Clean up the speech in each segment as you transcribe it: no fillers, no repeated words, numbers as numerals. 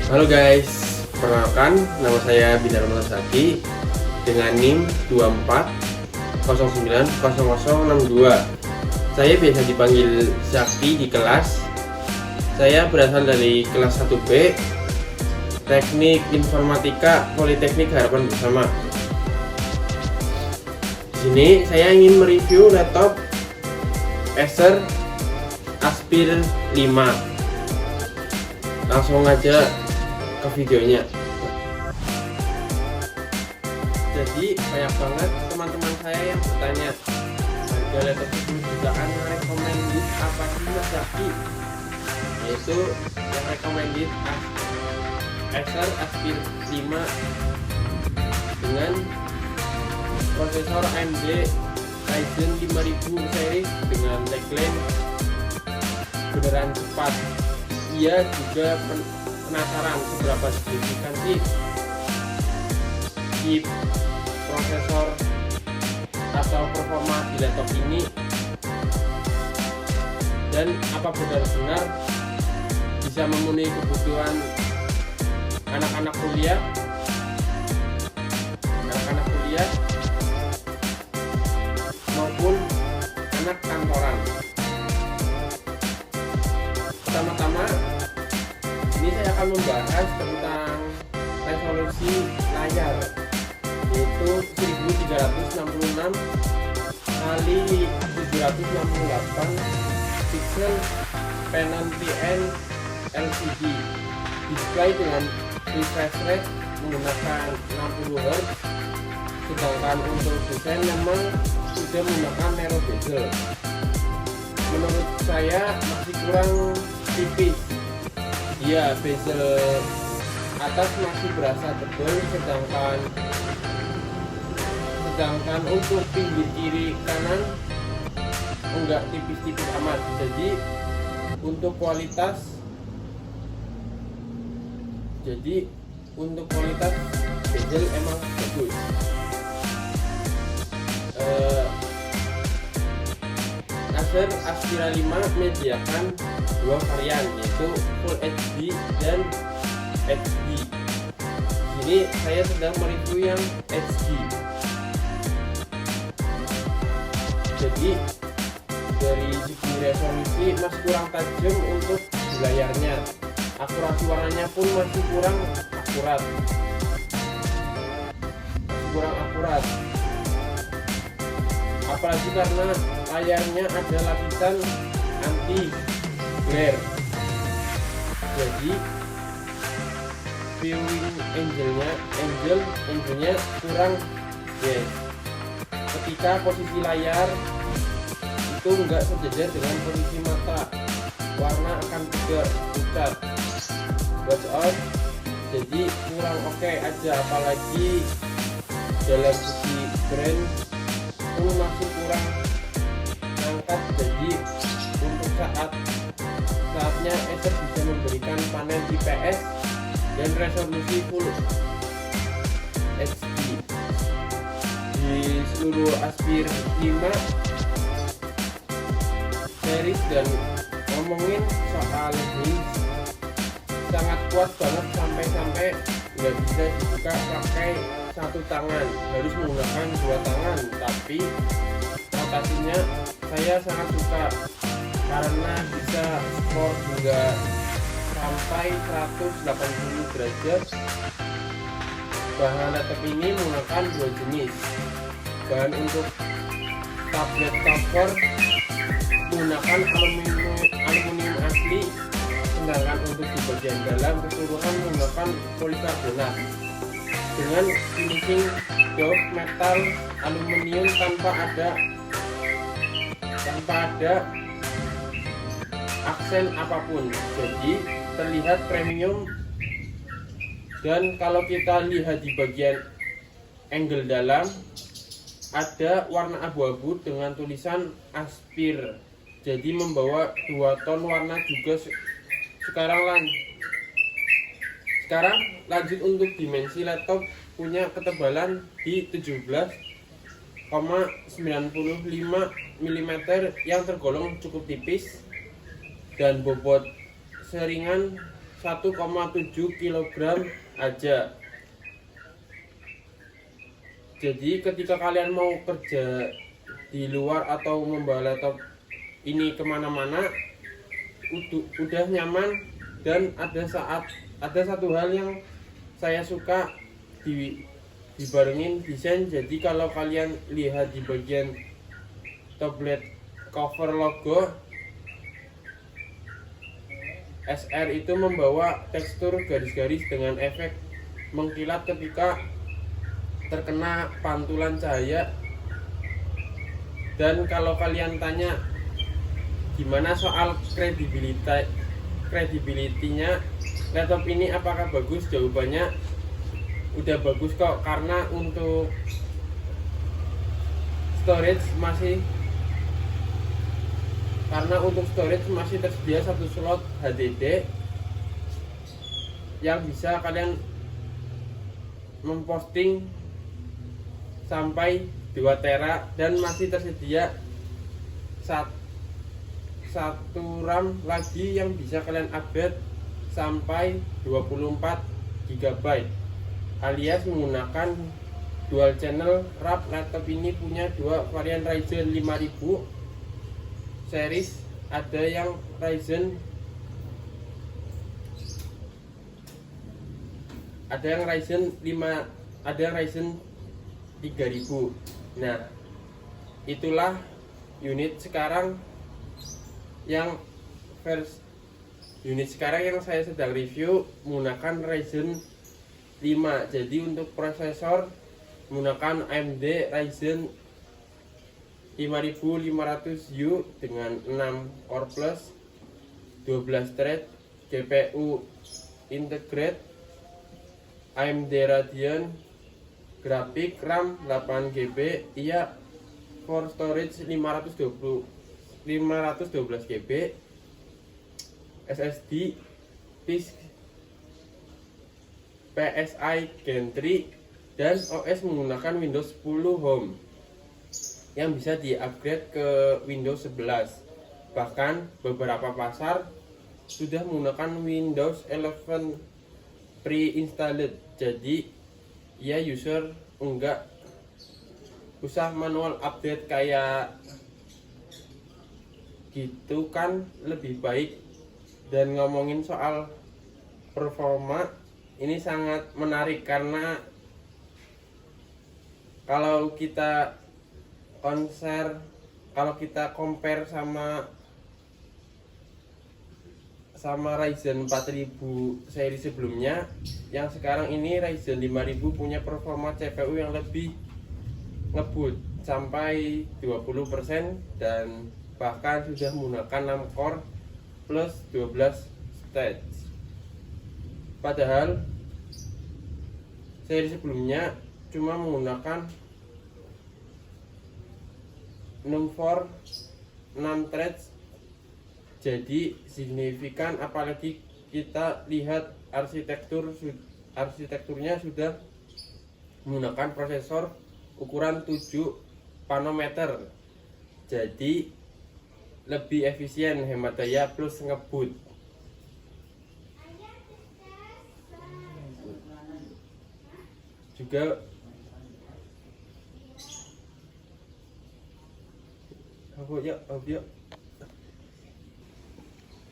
Halo guys, perkenalkan nama saya Bidar Saki dengan NIM 24090062. Saya biasa dipanggil Zaki di kelas. Saya berasal dari kelas 1B Teknik Informatika Politeknik Harapan Bersama. Di sini saya ingin mereview laptop Acer Aspir 5. Langsung aja ke videonya. Jadi banyak banget teman-teman saya yang bertanya harga laptop 10 jutaan recommended apa sih Mas Zaki? Yaitu yang recommended Acer Aspir 5 dengan prosesor AMD Ryzen 5000 series dengan tagline beneran cepat. Ia juga penasaran seberapa signifikan sih chip prosesor atau performa di laptop ini, dan apa benar-benar bisa memenuhi kebutuhan anak-anak kuliah maupun anak kantoran. Pertama-tama ini saya akan membahas tentang resolusi layar, yaitu 1366 kali 768 pixel P9PN LCD, display dengan refresh rate menggunakan 60 Hz, sedangkan untuk desain memang sudah menggunakan narrow bezel. Menurut saya masih kurang tipis. Ya, bezel atas masih berasa tebal, sedangkan untuk pinggir kiri kanan enggak tipis-tipis amat. Jadi untuk kualitas bezel emang bagus. Acer Aspira 5 menyediakan dua varian, yaitu Full HD dan HD. Ini saya sedang mereview yang HD. Jadi dari segi resolusi masih kurang tajam untuk di layarnya. Akurasi warnanya pun masih kurang akurat. Apalagi karena layarnya ada lapisan anti glare, jadi viewing angle-nya kurang yes. Ketika posisi layar itu enggak sejajar dengan posisi mata, warna akan tidak pucat, watch out, jadi kurang oke aja. Apalagi dalam segi brand pun masih kurang angkat. Jadi untuk saatnya Acer bisa memberikan panel IPS dan resolusi Full HD di seluruh Aspir 5 series. Dan ngomongin soal hinge, sangat kuat banget sampai nggak bisa dibuka pakai satu tangan, harus menggunakan dua tangan. Tapi rotasinya saya sangat suka karena bisa support hingga sampai 180 derajat. Bahan laptop ini menggunakan dua jenis. Bahan untuk tablet cover menggunakan aluminium asli, sedangkan untuk di bagian dalam keseluruhan menggunakan polikarbonat dengan finishing doff metal aluminium tanpa ada aksen apapun, jadi terlihat premium. Dan kalau kita lihat di bagian angle dalam ada warna abu-abu dengan tulisan Aspir, jadi membawa dua ton warna juga. Sekarang lanjut untuk dimensi laptop, punya ketebalan di 17,95 mm yang tergolong cukup tipis, dan bobot seringan 1,7 kg aja. Jadi ketika kalian mau kerja di luar atau membawa laptop ini kemana-mana udah nyaman. Dan ada satu hal yang saya suka dibarengin desain. Jadi kalau kalian lihat di bagian tablet cover logo, SR itu membawa tekstur garis-garis dengan efek mengkilat ketika terkena pantulan cahaya. Dan kalau kalian tanya gimana soal kredibilitinya laptop ini apakah bagus, jawabannya udah bagus kok, karena untuk storage masih tersedia satu slot HDD yang bisa kalian memposting sampai 2 tera, dan masih tersedia satu RAM lagi yang bisa kalian upgrade sampai 24 GB alias menggunakan dual channel RAM. Laptop ini punya dua varian Ryzen 5000 series, ada yang Ryzen 3000. Nah, itulah unit sekarang yang saya sedang review menggunakan Ryzen 5. Jadi untuk prosesor menggunakan AMD Ryzen 5500U dengan 6 core plus 12 thread, GPU integrate AMD Radeon, grafik RAM 8GB, for storage 512 GB, SSD PCI Gen 3, dan OS menggunakan Windows 10 Home yang bisa di-upgrade ke Windows 11. Bahkan beberapa pasar sudah menggunakan Windows 11 pre-installed. Jadi ya user enggak usah manual update kayak gitu kan, lebih baik. Dan ngomongin soal performa, ini sangat menarik karena kalau kita compare sama Ryzen 4000 seri sebelumnya, yang sekarang ini Ryzen 5000 punya performa CPU yang lebih ngebut sampai 20%, dan bahkan sudah menggunakan 6 core plus 12 stage. Padahal seri sebelumnya cuma menggunakan 6 core 6 threads. Jadi signifikan, apalagi kita lihat arsitekturnya sudah menggunakan prosesor ukuran 7 nanometer. Jadi lebih efisien, hemat daya plus ngebut. Juga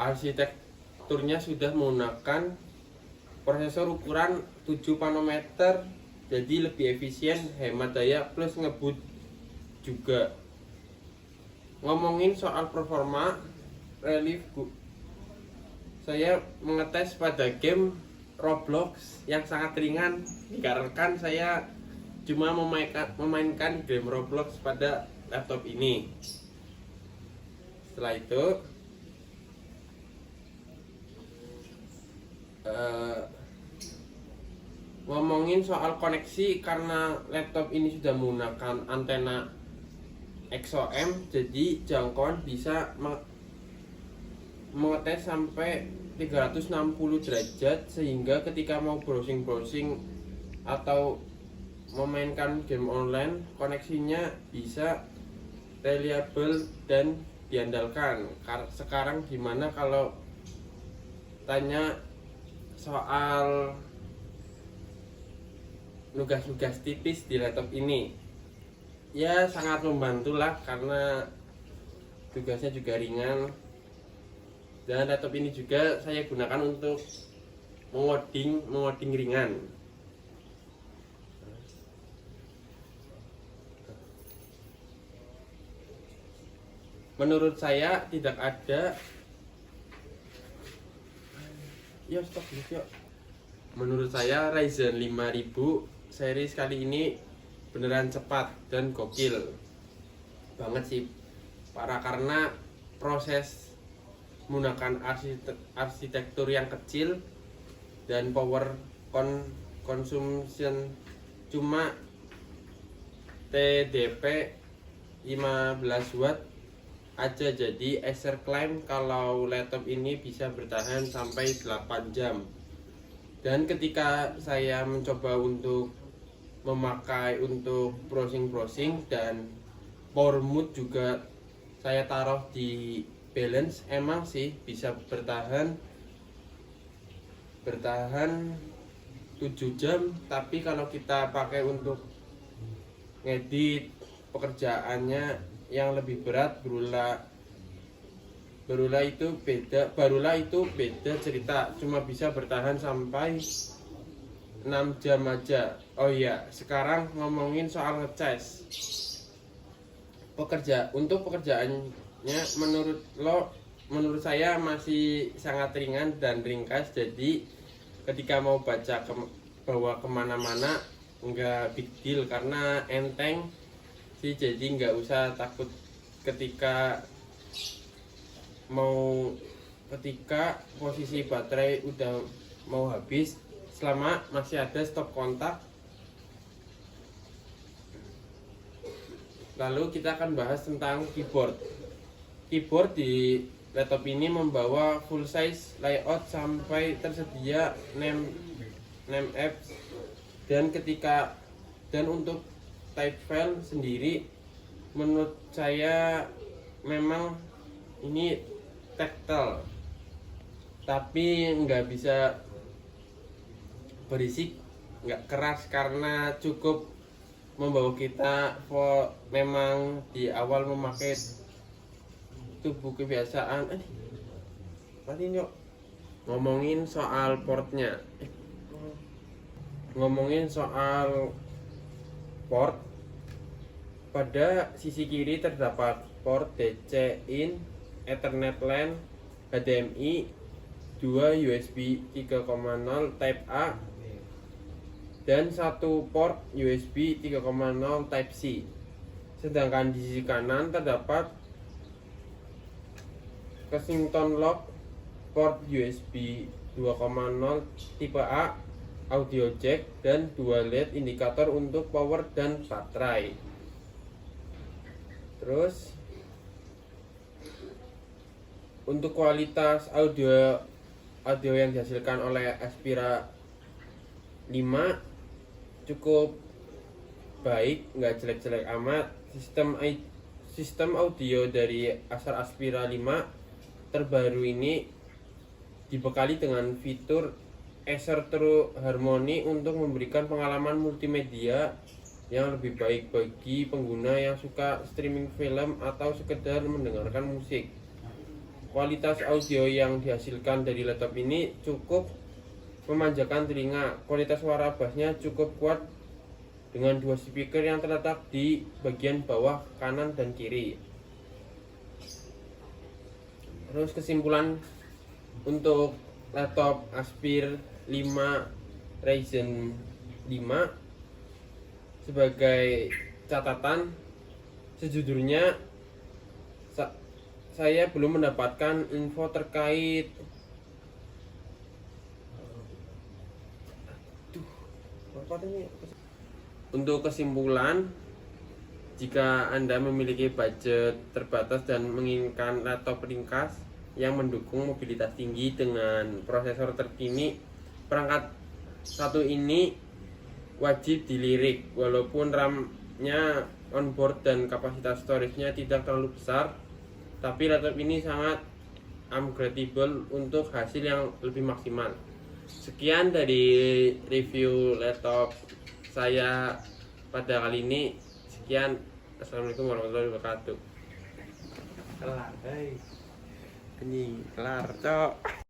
arsitekturnya sudah menggunakan prosesor ukuran 7 nanometer, jadi lebih efisien, hemat daya plus ngebut juga. Ngomongin soal performa relief, saya mengetes pada game Roblox yang sangat ringan, dikarenakan saya cuma memainkan game Roblox pada laptop ini. Setelah itu ngomongin soal koneksi, karena laptop ini sudah menggunakan antena XOM, jadi jangkauan bisa mengetes sampai 360 derajat, sehingga ketika mau browsing atau memainkan game online, koneksinya bisa reliable dan diandalkan. Sekarang gimana kalau tanya soal nugas-nugas tipis di laptop ini. Ya sangat membantu lah karena tugasnya juga ringan. Dan laptop ini juga saya gunakan untuk mengoding ringan. Menurut saya tidak ada. Ya stop yuk. Menurut saya Ryzen 5000 series kali ini beneran cepat dan gokil banget sih. Karena proses menggunakan arsitektur yang kecil dan power consumption cuma TDP 15 watt aja, jadi Acer klaim kalau laptop ini bisa bertahan sampai 8 jam. Dan ketika saya mencoba untuk memakai untuk browsing dan power mode juga saya taruh di balance, emang sih bisa bertahan 7 jam. Tapi kalau kita pakai untuk ngedit pekerjaannya yang lebih berat, barulah itu beda cerita, cuma bisa bertahan sampai 6 jam aja. Oh iya, sekarang ngomongin soal ngecas. Untuk pekerjaannya menurut saya masih sangat ringan dan ringkas, jadi ketika mau bawa kemana-mana nggak big deal karena enteng sih, jadi nggak usah takut ketika posisi baterai udah mau habis, selama masih ada stop kontak. Lalu kita akan bahas tentang keyboard di laptop ini membawa full size layout sampai tersedia name apps, dan untuk type file sendiri menurut saya memang ini tactile tapi nggak bisa berisik, nggak keras karena cukup membawa kita memang di awal memakai tubuh kebiasaan. Ngomongin soal portnya, pada sisi kiri terdapat port DC in, Ethernet LAN, HDMI, 2 USB 3.0 Type A, dan satu port USB 3.0 Type C. Sedangkan di sisi kanan terdapat Kensington lock, port USB 2.0 tipe A, audio jack, dan 2 LED indikator untuk power dan baterai. Terus untuk kualitas audio yang dihasilkan oleh Aspira 5 cukup baik, nggak jelek-jelek amat. Sistem audio dari Acer Aspira 5 terbaru ini dibekali dengan fitur Acer True Harmony untuk memberikan pengalaman multimedia yang lebih baik bagi pengguna yang suka streaming film atau sekedar mendengarkan musik. Kualitas audio yang dihasilkan dari laptop ini cukup memanjakan telinga. Kualitas suara bassnya cukup kuat dengan 2 speaker yang terletak di bagian bawah kanan dan kiri. Terus kesimpulan untuk laptop Aspir 5 Ryzen 5, sebagai catatan, sejujurnya saya belum mendapatkan info terkait Untuk kesimpulan, jika Anda memiliki budget terbatas dan menginginkan laptop ringkas yang mendukung mobilitas tinggi dengan prosesor terkini, perangkat satu ini wajib dilirik. Walaupun RAM-nya onboard dan kapasitas storage-nya tidak terlalu besar, tapi laptop ini sangat upgradable untuk hasil yang lebih maksimal. Sekian dari review laptop saya pada kali ini. Sekian, assalamualaikum warahmatullahi wabarakatuh. Kelar, anjing, kelar, cok.